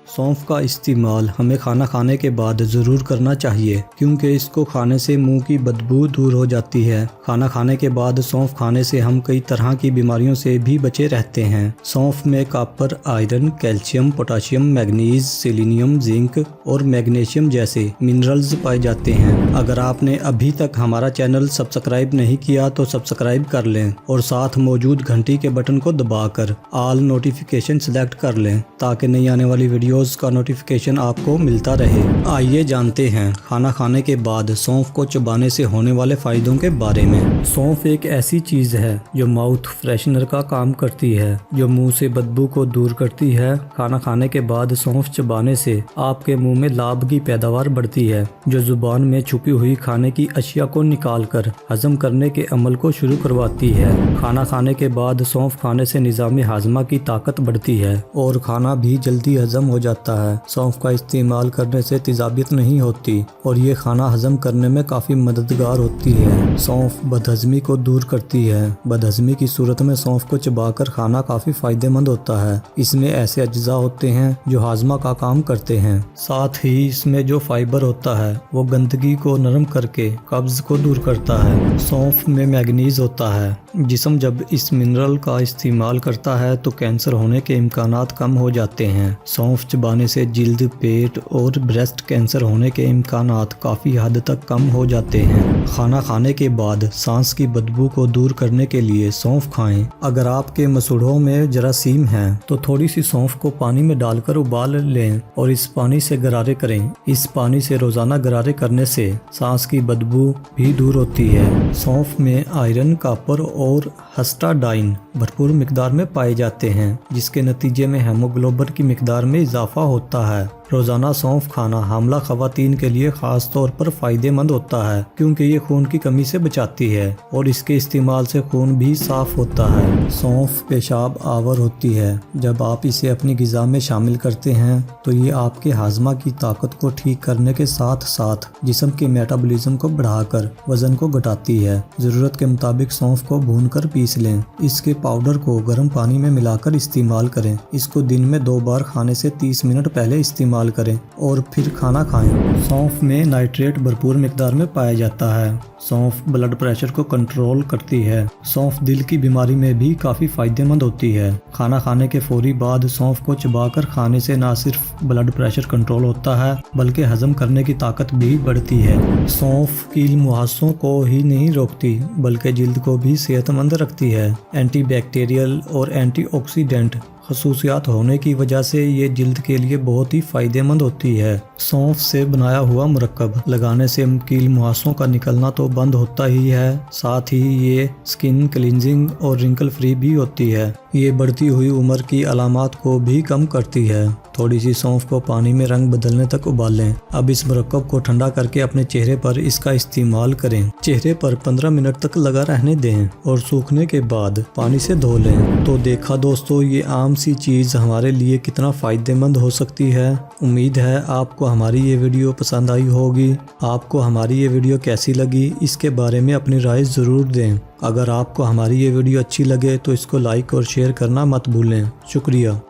सौंफ का इस्तेमाल हमें खाना खाने के बाद ज़रूर करना चाहिए क्योंकि इसको खाने से मुंह की बदबू दूर हो जाती है। खाना खाने के बाद सौंफ खाने से हम कई तरह की बीमारियों से भी बचे रहते हैं। सौंफ में copper, iron, calcium, potassium, manganese, selenium, zinc और मैग्नीशियम जैसे मिनरल्स पाए जाते हैं। अगर आपने अभी तक हमारा चैनल सब्सक्राइब नहीं किया तो सब्सक्राइब कर लें और साथ मौजूद घंटी के बटन को दबाकर ऑल नोटिफिकेशन सेलेक्ट कर लें ताकि नई आने वाली वीडियोस का नोटिफिकेशन आपको मिलता रहे। आइए जानते हैं खाना खाने के बाद सौंफ को चबाने से होने वाले फायदों के बारे में। सौंफ एक ऐसी चीज है जो माउथ फ्रेशनर का काम करती है, जो मुंह से बदबू को दूर करती है। खाना खाने के बाद सौंफ चबाने से आपके मुंह में लाभ की पैदावार बढ़ती है, जो जुबान में छुपी हुई खाने की अशिया को निकालकर हजम करने के अमल को शुरू करवाती है। खाना खाने के बाद सौंफ खाने से निज़ाम हाजमा की ताकत बढ़ती है और खाना भी जल्दी हजम हो जाता है। सौंफ का इस्तेमाल करने से तेजाबियत नहीं होती और ये खाना हजम करने में काफ़ी मददगार होती है। सौंफ बदहजमी को दूर करती है। बदहजमी की सूरत में सौंफ को चबाकर खाना काफ़ी फायदेमंद होता है। इसमें ऐसे अज्जा होते हैं जो हाजमा का काम करते हैं। साथ ही इसमें जो फाइबर होता है वो गंदगी को नरम करके कब्ज को दूर करता है। सौंफ में मैग्नीज होता है। जिस्म जब इस मिनरल का इस्तेमाल करता है तो कैंसर होने के इम्कानात कम हो जाते हैं। सौंफ चबाने से जिल्द, पेट और ब्रेस्ट कैंसर होने के इम्कानात काफ़ी हद तक कम हो जाते हैं। खाना खाने के बाद सांस की बदबू को दूर करने के लिए सौंफ खाएं। अगर आपके मसूड़ों में जरासीम हैं तो थोड़ी सी सौंफ को पानी में डालकर उबाल लें और इस पानी से गरारे करें। इस पानी से रोज़ाना गरारे करने से सांस की बदबू भी दूर होती है। सौंफ में आयरन, कॉपर और हिस्टाडाइन भरपूर मिकदार में पाए जाते हैं, जिसके नतीजे में हेमोग्लोबिन की मिकदार में इजाफा होता है। रोज़ाना सौंफ खाना हामला ख़वातीन के लिए ख़ास तौर पर फ़ायदेमंद होता है क्योंकि ये खून की कमी से बचाती है और इसके इस्तेमाल से खून भी साफ़ होता है। सौंफ पेशाब आवर होती है। जब आप इसे अपनी ग़िज़ा में शामिल करते हैं तो ये आपके हाजमा की ताकत को ठीक करने के साथ साथ जिस्म के मेटाबॉलिज्म को बढ़ाकर वज़न को घटाती है। ज़रूरत के मुताबिक सौंफ को भूनकर पीस लें। इसके पाउडर को गर्म पानी में मिलाकर इस्तेमाल करें। इसको दिन में 2 बार खाने से 30 मिनट पहले इस्तेमाल करें और फिर खाना खाएं। सौंफ में नाइट्रेट भरपूर मिकदार में पाया जाता है। सौंफ ब्लड प्रेशर को कंट्रोल करती है। सौंफ दिल की बीमारी में भी काफ़ी फायदेमंद होती है। खाना खाने के फौरी बाद सौंफ को चबाकर खाने से न सिर्फ ब्लड प्रेशर कंट्रोल होता है बल्कि हजम करने की ताकत भी बढ़ती है। सौंफ कील मुहासों को ही नहीं रोकती बल्कि जिल्द को भी सेहतमंद रखती है। एंटी बैक्टीरियल और एंटीऑक्सीडेंट खसूसियात होने की वजह से ये जिल्द के लिए बहुत ही फ़ायदेमंद होती है। सौंफ से बनाया हुआ मुरक्कब लगाने से कील मुहासों का निकलना तो बंद होता ही है, साथ ही ये स्किन क्लींजिंग और रिंकल फ्री भी होती है। ये बढ़ती हुई उम्र की अलामात को भी कम करती है। थोड़ी सी सौंफ को पानी में रंग बदलने तक उबालें। अब इस मुरक्कब को ठंडा करके अपने चेहरे पर इसका इस्तेमाल करें। चेहरे पर 15 मिनट तक लगा रहने दें और सूखने के बाद पानी से धो लें। तो देखा दोस्तों, ये आम सी चीज़ हमारे लिए कितना फ़ायदेमंद हो सकती है। उम्मीद है आपको हमारी ये वीडियो पसंद आई होगी। आपको हमारी ये वीडियो कैसी लगी इसके बारे में अपनी राय ज़रूर दें। अगर आपको हमारी ये वीडियो अच्छी लगे तो इसको लाइक और शेयर करना मत भूलें। शुक्रिया।